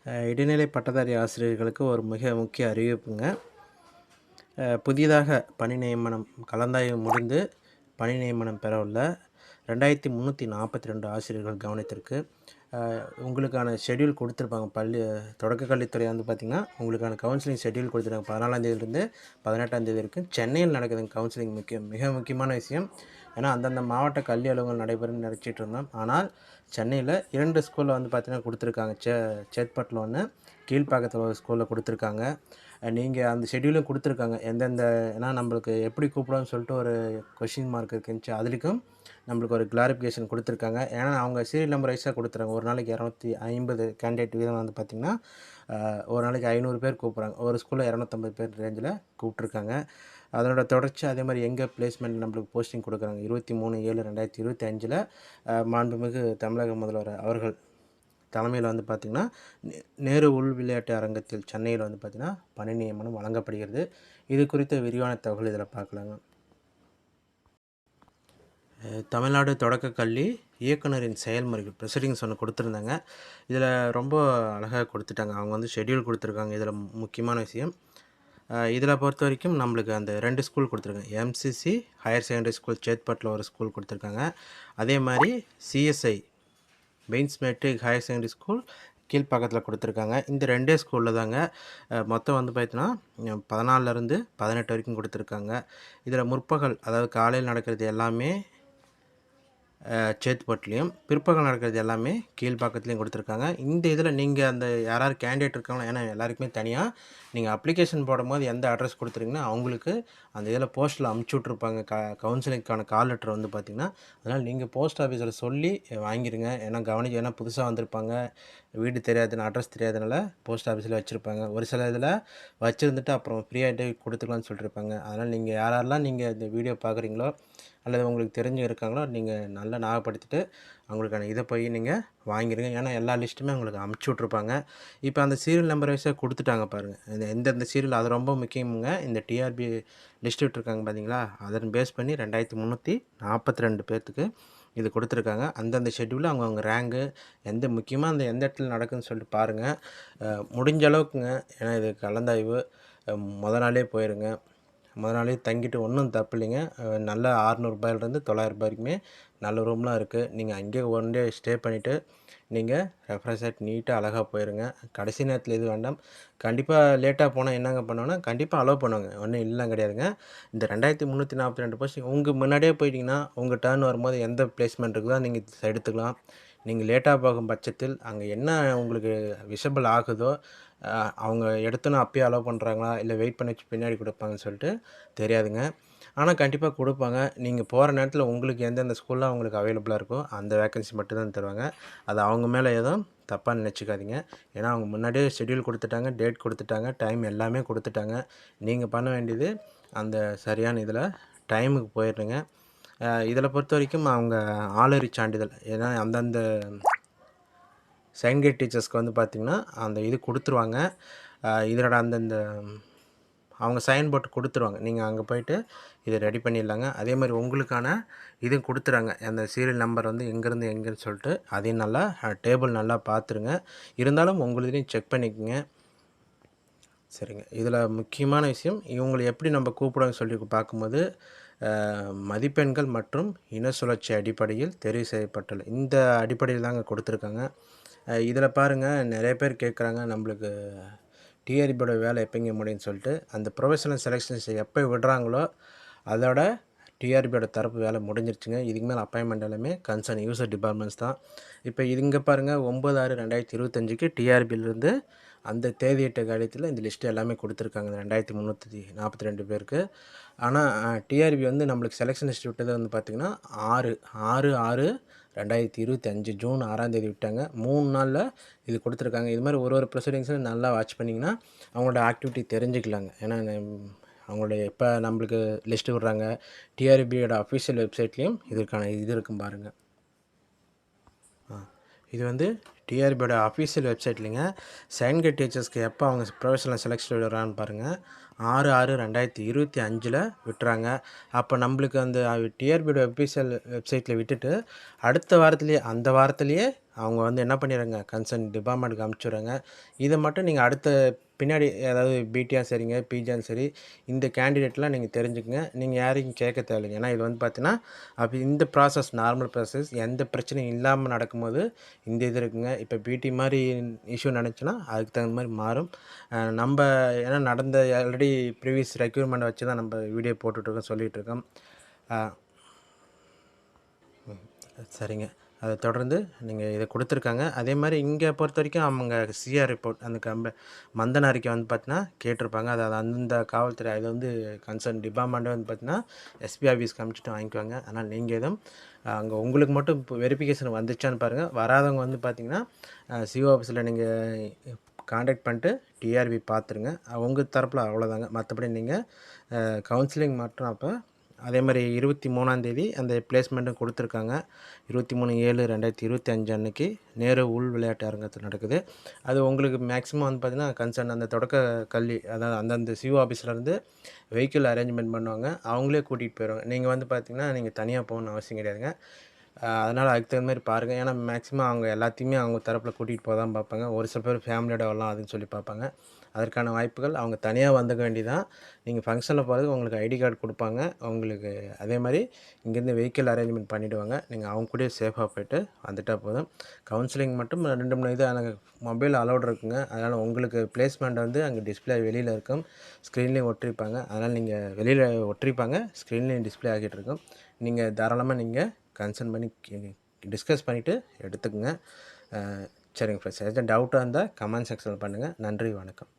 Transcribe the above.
இடைநிலை பட்டதாரி ஆசிரியர்களுக்கு ஒரு மிக முக்கிய அறிவிப்புங்க. புதிதாக பணி நியமனம் கலந்தாய்வு முடிந்து பணி நியமனம் பெறவுள்ள 2342 ஆசிரியர்கள் கவனத்திற்கு உங்களுக்கான ஷெட்யூல் கொடுத்துருப்பாங்க. தொடக்க கல்வித்துறை வந்து பார்த்திங்கன்னா, உங்களுக்கான கவுன்சிலிங் ஷெட்யூல் கொடுத்துருக்காங்க. 14ஆம் தேதியிலிருந்து 18ஆம் தேதி வரைக்கும் சென்னையில் நடக்குதுங்க கவுன்சிலிங். மிக முக்கியமான விஷயம். ஏன்னா அந்தந்த மாவட்ட கல்வி அலுவலகங்கள் நடைபெறும்னு நினச்சிட்டு இருந்தோம். ஆனால் சென்னையில் 2 ஸ்கூலில் வந்து பார்த்திங்கன்னா கொடுத்துருக்காங்க. சேத்பட்டில் ஒன்று, கீழ்ப்பாக்கத்தில் ஒரு ஸ்கூலில் கொடுத்துருக்காங்க. நீங்கள் அந்த ஷெட்யூலும் கொடுத்துருக்காங்க. ஏன்னா நம்மளுக்கு எப்படி கூப்பிடுவோம்னு சொல்லிட்டு ஒரு கொஷின் மார்க் இருக்குந்துச்சு. அதுலேயும் நம்மளுக்கு ஒரு கிளாரிஃபிகேஷன் கொடுத்துருக்காங்க. ஏன்னா அவங்க சீரியல் நம்பர் வைஸாக கொடுத்துறாங்க. ஒரு நாளைக்கு 250 கேண்டிடேட் வீதம் வந்து பார்த்திங்கன்னா, ஒரு நாளைக்கு 500 பேர் கூப்பிட்றாங்க. ஒரு ஸ்கூலில் 250 பேர் ரேஞ்சில் கூப்பிட்ருக்காங்க. அதனோட தொடர்ச்சி அதே மாதிரி எங்கே பிளேஸ்மெண்ட் நம்மளுக்கு போஸ்டிங் கொடுக்குறாங்க. 23/7/2025 மாண்புமிகு தமிழக முதல்வர் அவர்கள் தலைமையில் வந்து பார்த்திங்கன்னா, நேரு உள் விளையாட்டு அரங்கத்தில் சென்னையில் வந்து பார்த்திங்கன்னா பணி நியமனம் வழங்கப்படுகிறது. இது குறித்த விரிவான தகவல் இதில் பார்க்கலாங்க. தமிழ்நாடு தொடக்க கல்வி இயக்குனரின் செயல்முறைகள் ப்ரொசீடிங்ஸ் ஒன்று கொடுத்துருந்தாங்க. இதில் ரொம்ப அழகாக கொடுத்துட்டாங்க. அவங்க வந்து ஷெட்யூல் கொடுத்துருக்காங்க. இதில் முக்கியமான விஷயம், இதில் பொறுத்த வரைக்கும் நம்மளுக்கு அந்த 2 ஸ்கூல் கொடுத்துருக்காங்க. எம்சிசி ஹையர் செகண்டரி ஸ்கூல் சேத்பட்டில் ஒரு ஸ்கூல் கொடுத்துருக்காங்க. அதே மாதிரி CSI Mains matric higher secondary school கீழ்ப்பாக்கத்தில் கொடுத்துருக்காங்க. இந்த 2 ஸ்கூலில் தாங்க மொத்தம் வந்து பார்த்தீங்கன்னா 14லேருந்து 18 வரைக்கும் கொடுத்துருக்காங்க. இதில் முற்பகல், அதாவது காலையில் நடக்கிறது எல்லாமே சேத்துப்பட்டுலேயும், பிற்பகல் நடக்கிறது எல்லாமே கீழ்ப்பாக்கத்துலேயும் கொடுத்துருக்காங்க. இந்த இதில் நீங்கள் அந்த யாராவது கேண்டிடேட் இருக்காங்களோ, ஏன்னா எல்லாருக்குமே தனியாக நீங்கள் அப்ளிகேஷன் போடும்போது எந்த அட்ரஸ் கொடுத்துருங்கன்னா அவங்களுக்கு அந்த இதில் போஸ்ட்டில் அமுச்சு விட்ருப்பாங்க. கவுன்சிலிங்க்கான கால் லெட்டர் வந்து பார்த்திங்கன்னா. அதனால் நீங்கள் போஸ்ட் ஆஃபீஸில் சொல்லி வாங்கிடுங்க. ஏன்னா புதுசாக வந்திருப்பாங்க, வீடு தெரியாதுன்னு அட்ரஸ் தெரியாதனால போஸ்ட் ஆஃபீஸில் வச்சுருப்பாங்க. ஒரு சில இதில் வச்சுருந்துட்டு அப்புறம் ஃப்ரீயாகிட்டே கொடுத்துக்கலான்னு சொல்லியிருப்பாங்க. அதனால் நீங்கள் யாரெல்லாம் நீங்கள் இந்த வீடியோ பார்க்குறீங்களோ அல்லது உங்களுக்கு தெரிஞ்சு இருக்காங்களோ, நீங்கள் நல்லா ஞாபகப்படுத்திட்டு அவங்களுக்கான இதை போய் நீங்கள் வாங்கிடுங்க. ஏன்னா எல்லா லிஸ்ட்டுமே உங்களுக்கு அமுச்சு விட்ருப்பாங்க. இப்போ அந்த சீரியல் நம்பர் வைஸாக கொடுத்துட்டாங்க பாருங்கள். எந்தெந்த சீரியல், அது ரொம்ப முக்கியமுங்க. இந்த டிஆர்பி லிஸ்ட் விட்டுருக்காங்க பார்த்தீங்களா, அதன் பேஸ் பண்ணி 2342 பேர்த்துக்கு இது கொடுத்துருக்காங்க. அந்தந்த ஷெட்யூலில் அவங்கவுங்க ரேங்கு முக்கியமாக எந்த இடத்துல நடக்குதுன்னு சொல்லிட்டு பாருங்கள். முடிஞ்ச அளவுக்குங்க, ஏன்னா இது கலந்தாய்வு, மொதல் நாளே போயிருங்க. மொதல் நாளே தங்கிட்டு ஒன்றும் தப்பு இல்லைங்க. நல்ல ரூ. 600 $900 வரைக்குமே நல்ல ரூம்லாம் இருக்குது. நீங்கள் அங்கேயே ஒன் டே ஸ்டே பண்ணிவிட்டு நீங்கள் ரெஃப்ரெஷ் ஆகிட்டு நீட்டாக அழகாக போயிருங்க. கடைசி நேரத்தில் எதுவும் வேண்டாம். கண்டிப்பாக லேட்டாக போனால் என்னங்க பண்ணுவோன்னா, கண்டிப்பாக அலோவ் பண்ணுவாங்க. ஒன்றும் இல்லைலாம் கிடையாதுங்க. இந்த 2342 போஸ்டிங் உங்கள் முன்னாடியே போயிட்டிங்கன்னா, உங்கள் டர்ன் வரும்போது எந்த பிளேஸ்மெண்ட் இருக்குதோ நீங்கள் எடுத்துக்கலாம். நீங்கள் லேட்டாக போகும் பட்சத்தில் அங்கே என்ன உங்களுக்கு விசிபிள் ஆகுதோ, அவங்க எடுத்தோன்னே அப்பயே அலோவ் பண்ணுறாங்களா, இல்லை வெயிட் பண்ணி வச்சு பின்னாடி கொடுப்பாங்கன்னு சொல்லிட்டு தெரியாதுங்க. ஆனால் கண்டிப்பாக கொடுப்பாங்க. நீங்கள் போகிற நேரத்தில் உங்களுக்கு எந்தெந்த ஸ்கூலில் அவங்களுக்கு அவைலபிளாக இருக்கோ அந்த வேக்கன்சி மட்டும்தான் தருவாங்க. அது அவங்க மேலே எதுவும் தப்பாக நினச்சிக்காதீங்க. ஏன்னா அவங்க முன்னாடியே ஷெட்யூல் கொடுத்துட்டாங்க, டேட் கொடுத்துட்டாங்க, டைம் எல்லாமே கொடுத்துட்டாங்க. நீங்கள் பண்ண வேண்டியது அந்த சரியான இதில் டைமுக்கு போயிடுங்க. இதில் பொறுத்த வரைக்கும் அவங்க ஆளறி சான்றிதழ், ஏன்னா அந்தந்த செகண்ட் கிரேட் டீச்சர்ஸ்க்கு வந்து பார்த்திங்கன்னா அந்த இது கொடுத்துருவாங்க. இதனோட அந்தந்த அவங்க சைன் போட்டு கொடுத்துருவாங்க. நீங்கள் அங்கே போய்ட்டு இதை ரெடி பண்ணிடலாங்க. அதே மாதிரி உங்களுக்கான இதுவும் கொடுத்துறாங்க. அந்த சீரியல் நம்பர் வந்து எங்கேருந்து எங்கேன்னு சொல்லிட்டு அதையும் நல்லா டேபிள் நல்லா பார்த்துருங்க. இருந்தாலும் உங்களுதையும் செக் பண்ணிக்கோங்க. சரிங்க. இதில் முக்கியமான விஷயம், இவங்களை எப்படி நம்ம கூப்பிடுவோம்னு சொல்லி பார்க்கும்போது, மதிப்பெண்கள் மற்றும் இன சுழற்சி அடிப்படையில் தெரிவு செய்யப்பட்டுள்ள இந்த அடிப்படையில் தாங்க கொடுத்துருக்காங்க. இதில் பாருங்கள், நிறைய பேர் கேட்குறாங்க நம்மளுக்கு டிஆர்பியோட வேலை எப்போங்க முடியும்னு சொல்லிட்டு. அந்த ப்ரொஃபஷனல் செலெக்ஷன்ஸ் எப்போ விடுறாங்களோ அதோட டிஆர்பியோட தரப்பு வேலை முடிஞ்சிருச்சுங்க. இதுக்கு மேலே அப்பாயின்மெண்ட் எல்லாமே கன்சர்ன் யூசர் டிபார்ட்மெண்ட்ஸ் தான். இப்போ இங்கே பாருங்கள், 9/6/2025க்கு டிஆர்பியிலேருந்து அந்த தேதியிட்ட காலத்தில் இந்த லிஸ்ட்டு எல்லாமே கொடுத்துருக்காங்க, 2342 பேருக்கு. ஆனால் டிஆர்பி வந்து நம்மளுக்கு செலெக்ஷன் லிஸ்ட் விட்டது வந்து பார்த்திங்கன்னா 6/6/2025 ஜூன் 6ஆம் தேதி விட்டாங்க. 3 நாளில் இது கொடுத்துருக்காங்க. இது மாதிரி ஒரு ப்ரொசீடிங்ஸும் நல்லா வாட்ச் பண்ணிங்கன்னா அவங்களோட ஆக்டிவிட்டி தெரிஞ்சுக்கலாங்க. ஏன்னா அவங்களுடைய எப்போ நம்மளுக்கு லிஸ்ட்டு விட்றாங்க, டிஆர்பியோட அஃபிஷியல் வெப்சைட்லேயும் இதற்கான இது இருக்கும் பாருங்கள். இது வந்து டிஆர்பியோட அஃபீஷியல் வெப்சைட்லிங்க. செகண்ட் கிரேட் டீச்சர்ஸ்க்கு எப்போ அவங்க ப்ரொஃபஷனல் செலெக்ஷன் விடுறான்னு பாருங்கள். 6/6/2025 விட்டுறாங்க. அப்போ நம்மளுக்கு அந்த டிஆர்பியோட அஃபீஷியல் வெப்சைட்டில் விட்டுட்டு அடுத்த வாரத்துலேயே, அந்த வாரத்துலேயே அவங்க வந்து என்ன பண்ணிடுறாங்க, கன்சர்ன் டிபார்ட்மெண்ட்டுக்கு அனுப்பிச்சுடுறாங்க. இதை மட்டும் நீங்கள் அடுத்த பின்னாடி அதாவது பிடியா சரிங்க, பிஜியாலும் சரி, இந்த கேண்டிடேட்லாம் நீங்கள் தெரிஞ்சுக்கங்க. நீங்கள் யாரையும் கேட்க தேவையில்லைங்க. ஏன்னா இது வந்து பார்த்தீங்கன்னா, அப்போ இந்த ப்ராசஸ் நார்மல் ப்ராசஸ் எந்த பிரச்சனையும் இல்லாமல் நடக்கும்போது இந்த இது இருக்குங்க. இப்போ பிடி மாதிரி இஷ்யூ நினச்சுன்னா அதுக்கு தகுந்த மாதிரி மாறும். நம்ம ஏன்னா நடந்த ஆல்ரெடி ப்ரீவியஸ் ரெக்யூர்மெண்ட் வச்சு தான் நம்ம வீடியோ போட்டுட்ருக்கோம், சொல்லிகிட்ருக்கோம். சரிங்க. அதை தொடர்ந்து நீங்கள் இதை கொடுத்துருக்காங்க. அதே மாதிரி இங்கே பொறுத்த வரைக்கும் அவங்க சிஆர் ரிப்போர்ட் அந்த மந்தன அறிக்கை வந்து பார்த்தீங்கன்னா கேட்டிருப்பாங்க. அதாவது அந்தந்த காவல்துறை அது வந்து கன்சர்ன் டிபார்ட்மெண்ட்டே வந்து பார்த்தீங்கன்னா எஸ்பி ஆஃபீஸ்க்கு அனுப்பிச்சிட்டு வாங்கிக்குவாங்க. அதனால் நீங்கள் எதுவும் அங்கே உங்களுக்கு மட்டும் இப்போ வெரிஃபிகேஷன் வந்துச்சான்னு பாருங்கள். வராதவங்க வந்து பார்த்தீங்கன்னா சிஓ ஆஃபீஸில் நீங்கள் காண்டாக்ட் பண்ணிட்டு டிஆர்பி பார்த்துருங்க. உங்கள் தரப்பில் அவ்வளோதாங்க. மற்றபடி நீங்கள் கவுன்சிலிங் மட்டும் அப்போ அதே மாதிரி 23ஆந்தேதி அந்த பிளேஸ்மெண்ட்டும் கொடுத்துருக்காங்க. 23/7/2025 அன்னைக்கு நேரு உள் விளையாட்டு அரங்கத்தில் நடக்குது. அது உங்களுக்கு மேக்ஸிமம் வந்து பார்த்திங்கன்னா கன்சர்ன் அந்த தொடக்க கல்வி அதாவது அந்தந்த சிஓ ஆஃபீஸ்லேருந்து வெஹிக்கிள் அரேஞ்ச்மெண்ட் பண்ணுவாங்க. அவங்களே கூட்டிகிட்டு போயிடுவாங்க. நீங்கள் வந்து பார்த்திங்கன்னா நீங்கள் தனியாக போகணுன்னு அவசியம் கிடையாதுங்க. அதனால் அதுக்கு தகுந்த மாதிரி பாருங்கள். ஏன்னா மேக்ஸிமம் அவங்க எல்லாத்தையுமே அவங்க தரப்பில் கூட்டிகிட்டு போக தான் பார்ப்பாங்க. ஒரு சில பேர் ஃபேமிலியோட வரலாம் அதுன்னு சொல்லி பார்ப்பாங்க. அதற்கான வாய்ப்புகள் அவங்க தனியாக வந்துக்க வேண்டியதான். நீங்கள் ஃபங்க்ஷனில் போகிறதுக்கு உங்களுக்கு ஐடி கார்டு கொடுப்பாங்க. உங்களுக்கு அதே மாதிரி இங்கேருந்து வெஹிக்கிள் அரேஞ்ச்மெண்ட் பண்ணிவிடுவாங்க. நீங்கள் அவங்க கூடயே சேஃபாக போய்ட்டு வந்துட்டால் போதும். கவுன்சிலிங் மட்டும் 2 இது எனக்கு மொபைல் அலோடு இருக்குங்க. அதனால் உங்களுக்கு பிளேஸ்மெண்ட் வந்து அங்கே டிஸ்பிளே வெளியில் இருக்கும். ஸ்க்ரீன்லேயும் ஒட்டிருப்பாங்க. அதனால் நீங்கள் வெளியில் ஒட்டிருப்பாங்க, ஸ்க்ரீன்லேயும் டிஸ்பிளே ஆகிட்டு இருக்கும். நீங்கள் தாராளமாக நீங்கள் கன்சர்ன் பண்ணி டிஸ்கஸ் பண்ணிவிட்டு எடுத்துக்கோங்க. சரிங்க ஃப்ரெண்ட்ஸ், எதாவது டவுட்டாக இருந்தால் கமெண்ட் செக்ஷனில் பண்ணுங்கள். நன்றி, வணக்கம்.